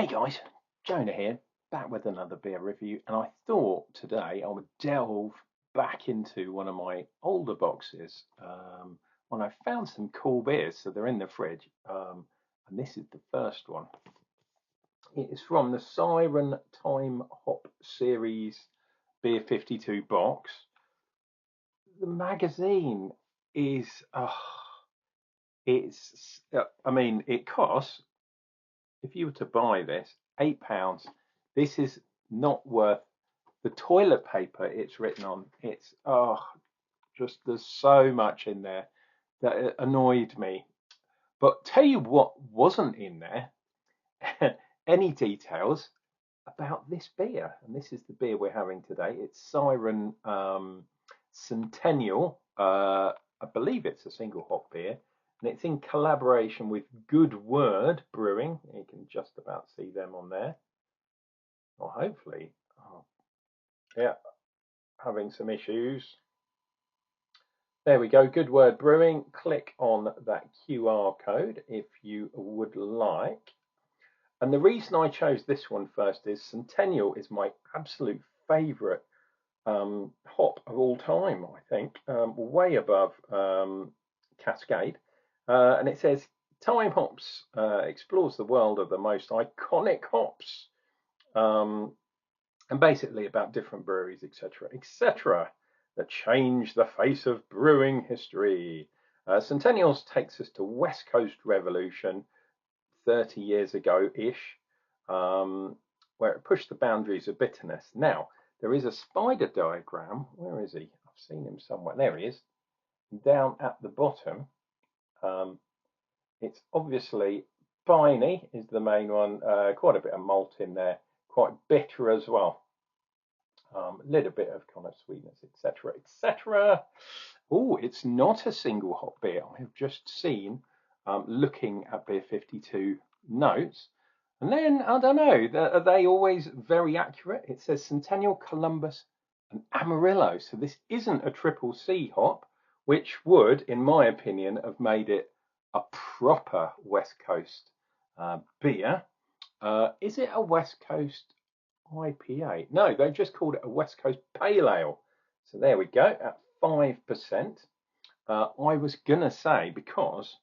Hey guys, Jonah here, back with another beer review, and I thought today I would delve back into one of my older boxes when I found some cool beers, so they're in the fridge, and this is the first one. It is from the Siren Time Hop Series Beer 52 box. The magazine is, I mean, it costs, if you were to buy this, £8. This is not worth the toilet paper it's written on. It's just there's so much in there that it annoyed me. But tell you what wasn't in there, any details about this beer. And this is the beer we're having today. It's Siren Centennial. I believe it's a single hop beer. And it's in collaboration with Good Word Brewing. You can just about see them on there. Or hopefully. Oh, yeah, having some issues. There we go, Good Word Brewing. Click on that QR code if you would like. And the reason I chose this one first is Centennial is my absolute favourite hop of all time, I think, way above Cascade. And it says, Time Hops explores the world of the most iconic hops, and basically about different breweries, etc., that changed the face of brewing history. Centennials takes us to West Coast Revolution 30 years ago-ish, where it pushed the boundaries of bitterness. Now, there is a spider diagram. Where is he? I've seen him somewhere. There he is. Down at the bottom, it's obviously piney is the main one. Quite a bit of malt in there. Quite bitter as well. A little bit of kind of sweetness, etc. Oh, it's not a single hop beer. I have just seen, looking at Beer 52 notes. And then, I don't know, are they always very accurate? It says Centennial, Columbus, and Amarillo. So this isn't a triple C hop, which would, in my opinion, have made it a proper West Coast beer. Is it a West Coast IPA? No, they just called it a West Coast Pale Ale. So there we go, at 5%. I was going to say, because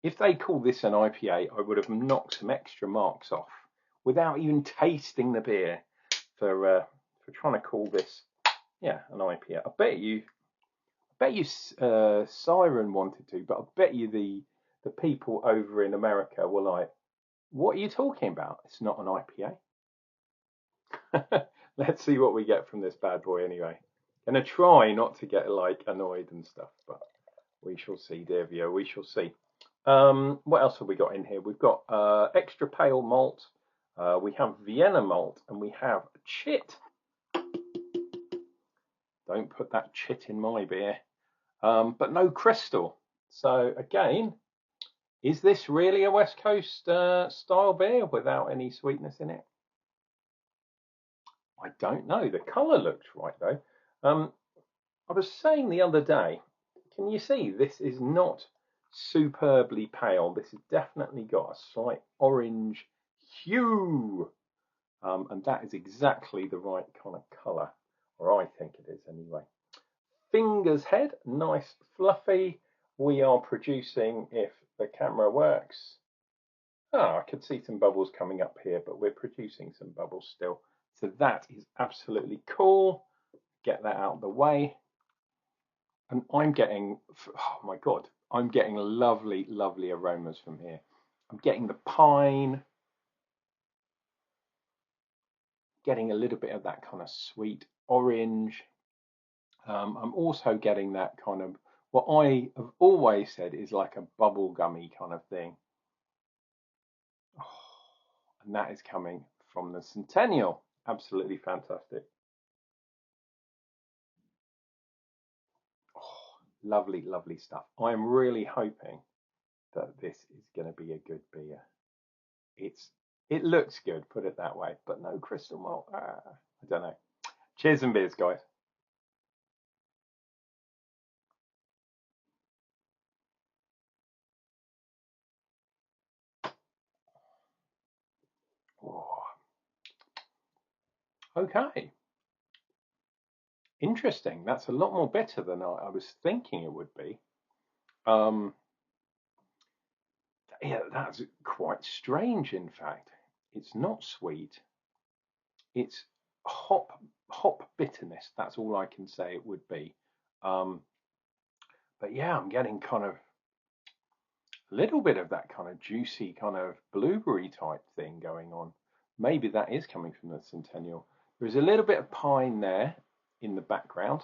if they called this an IPA, I would have knocked some extra marks off without even tasting the beer for trying to call this, yeah, an IPA. I bet you Siren wanted to, but I bet you the people over in America were like, what are you talking about? It's not an IPA. Let's see what we get from this bad boy anyway. Gonna try not to get like annoyed and stuff, but we shall see, dear viewer, we shall see. What else have we got in here? We've got extra pale malt, we have Vienna malt, and we have chit. Don't put that chit in my beer. But no crystal. So again, is this really a West Coast style beer without any sweetness in it? I don't know. The colour looks right though. I was saying the other day, can you see this is not superbly pale? This has definitely got a slight orange hue, and that is exactly the right kind of colour, or I think it is anyway. Finger's head, nice fluffy. We are producing, if the camera works, I could see some bubbles coming up here, but we're producing some bubbles still. So that is absolutely cool. Get that out of the way. And I'm getting, oh my God, I'm getting lovely, lovely aromas from here. I'm getting the pine, getting a little bit of that kind of sweet orange. I'm also getting that kind of, what I have always said is like a bubble gummy kind of thing. Oh, and that is coming from the Centennial. Absolutely fantastic. Oh, lovely, lovely stuff. I'm really hoping that this is going to be a good beer. It looks good, put it that way, but no crystal malt. I don't know. Cheers and beers, guys. Oh. Okay, interesting. That's a lot more bitter than I was thinking it would be. Um, yeah, that's quite strange. In fact, it's not sweet. It's hop bitterness. That's all I can say it would be. Um, but yeah, I'm getting kind of a little bit of that kind of juicy kind of blueberry type thing going on. Maybe that is coming from the Centennial. There's a little bit of pine there in the background,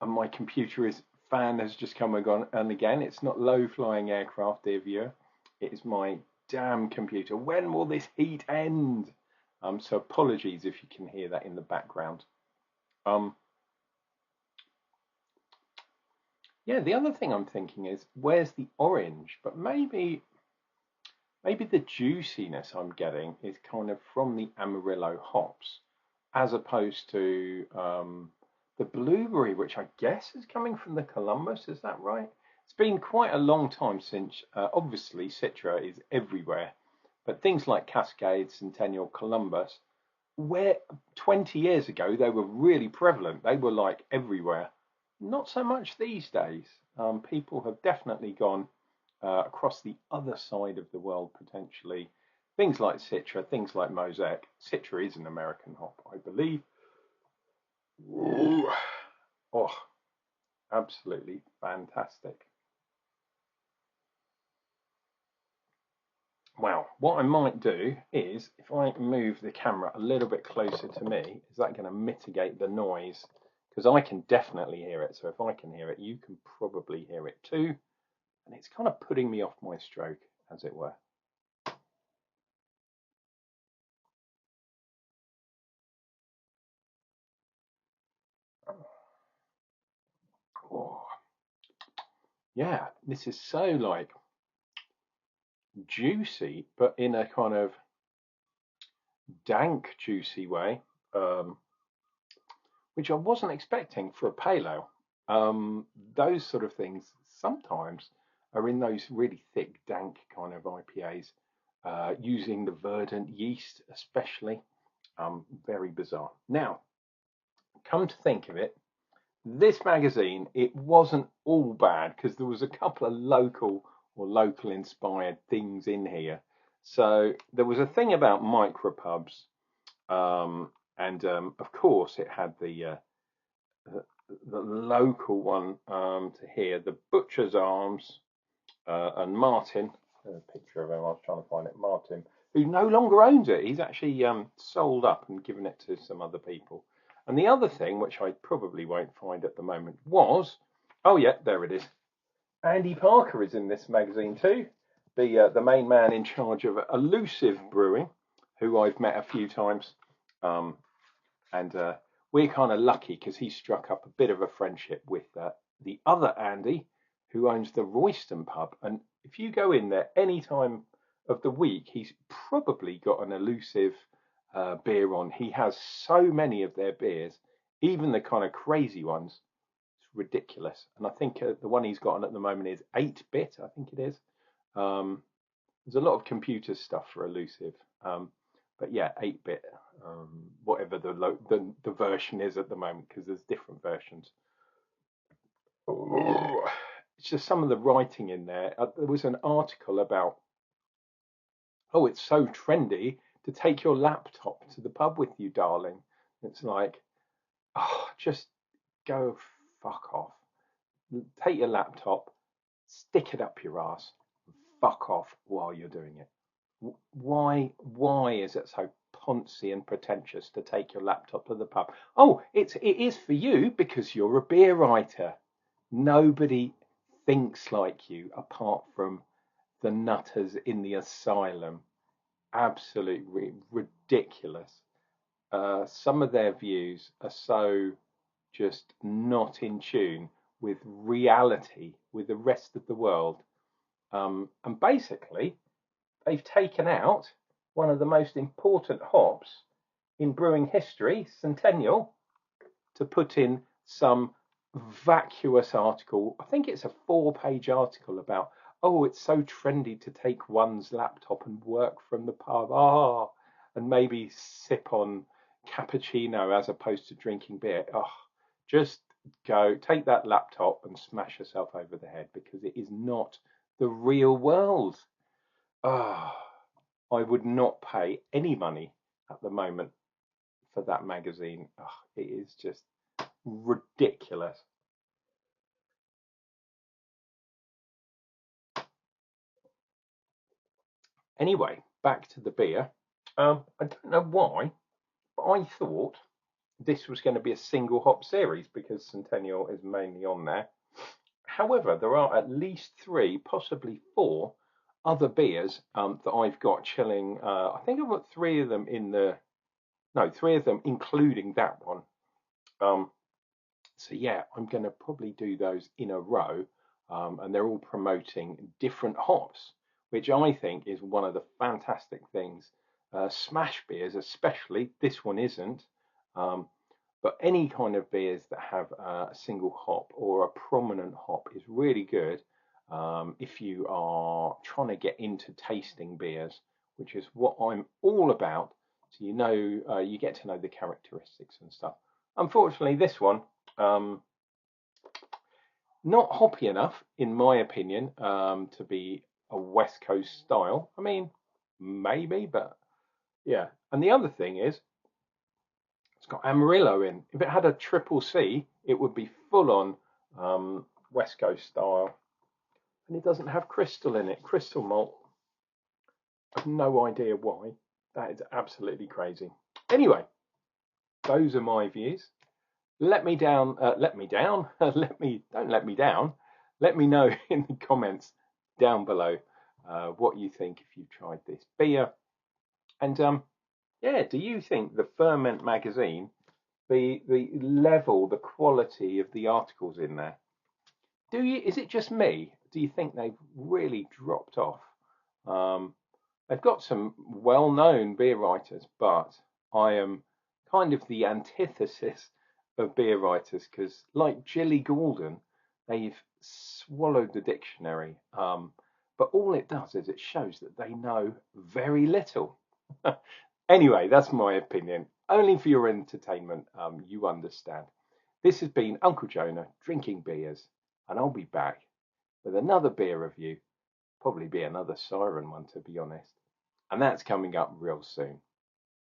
and my computer is fan has just come and gone. And again, it's not low flying aircraft, dear viewer. It is my damn computer. When will this heat end? So apologies if you can hear that in the background. Um, yeah, the other thing I'm thinking is where's the orange? But maybe the juiciness I'm getting is kind of from the Amarillo hops, as opposed to the blueberry, which I guess is coming from the Columbus. Is that right? It's been quite a long time since, obviously, Citra is everywhere, but things like Cascade, Centennial, Columbus, where 20 years ago they were really prevalent, they were like everywhere. Not so much these days. People have definitely gone across the other side of the world potentially. Things like Citra, things like Mosaic. Citra is an American hop, I believe. Ooh. Oh, absolutely fantastic. Wow, what I might do is, if I move the camera a little bit closer to me, is that going to mitigate the noise? Because I can definitely hear it. So if I can hear it, you can probably hear it too. And it's kind of putting me off my stroke, as it were. Oh, yeah, this is so like juicy, but in a kind of dank, juicy way, um, which I wasn't expecting for a pale ale. Those sort of things sometimes are in those really thick, dank kind of IPAs, using the verdant yeast, especially. Very bizarre. Now, come to think of it, this magazine, it wasn't all bad because there was a couple of local inspired things in here. So there was a thing about micropubs, um, and of course it had the, the local one to here, the Butcher's Arms, and Martin. A picture of him. I was trying to find it. Martin, who no longer owns it. He's actually sold up and given it to some other people. And the other thing, which I probably won't find at the moment, was, oh yeah, there it is. Andy Parker is in this magazine too. The main man in charge of Elusive Brewing, who I've met a few times. Um, and we're kind of lucky because he struck up a bit of a friendship with the other Andy, who owns the Royston pub. And if you go in there any time of the week, he's probably got an Elusive beer on. He has so many of their beers, even the kind of crazy ones. It's ridiculous. And I think the one he's got on at the moment is 8-bit, I think it is. Um, there's a lot of computer stuff for Elusive. But yeah, 8-bit, whatever the version is at the moment, because there's different versions. Oh, it's just some of the writing in there. There was an article about, oh, it's so trendy to take your laptop to the pub with you, darling. It's like, oh, just go fuck off. Take your laptop, stick it up your ass, fuck off while you're doing it. Why is it so poncy and pretentious to take your laptop to the pub? Oh, it is for you because you're a beer writer. Nobody thinks like you apart from the nutters in the asylum. Absolutely ridiculous. Some of their views are so just not in tune with reality, with the rest of the world. And basically, they've taken out one of the most important hops in brewing history, Centennial, to put in some vacuous article. I think it's a 4-page article about, oh, it's so trendy to take one's laptop and work from the pub. And maybe sip on, cappuccino as opposed to drinking beer, oh, just go take that laptop and smash yourself over the head, because it is not the real world. Oh, I would not pay any money at the moment for that magazine. Oh, it is just ridiculous. Anyway, back to the beer. I don't know why, but I thought this was going to be a single hop series because Centennial is mainly on there. However, there are at least 3, possibly 4 other beers that I've got chilling. I think I've got 3 of them in the, no, 3 of them including that one. So yeah, I'm going to probably do those in a row, and they're all promoting different hops, which I think is one of the fantastic things. Smash beers, especially, this one isn't, but any kind of beers that have a single hop or a prominent hop is really good if you are trying to get into tasting beers, which is what I'm all about. So you get to know the characteristics and stuff. Unfortunately, this one, not hoppy enough, in my opinion, to be a West Coast style. I mean, maybe, but yeah. And the other thing is, it's got Amarillo in. If it had a triple C, it would be full on West Coast style. And it doesn't have crystal in it, crystal malt. I've no idea why. That is absolutely crazy. Anyway, those are my views. Let me down. Let me down. Don't let me down. Let me know in the comments down below what you think if you've tried this beer. And yeah, do you think the Ferment magazine, the level, the quality of the articles in there, is it just me? Do you think they've really dropped off? They've got some well-known beer writers, but I am kind of the antithesis of beer writers, because like Jilly Goulden, they've swallowed the dictionary. But all it does is it shows that they know very little. Anyway, that's my opinion. Only for your entertainment, you understand. This has been Unclejona drinking beers, and I'll be back with another beer review. Probably be another Siren one, to be honest. And that's coming up real soon.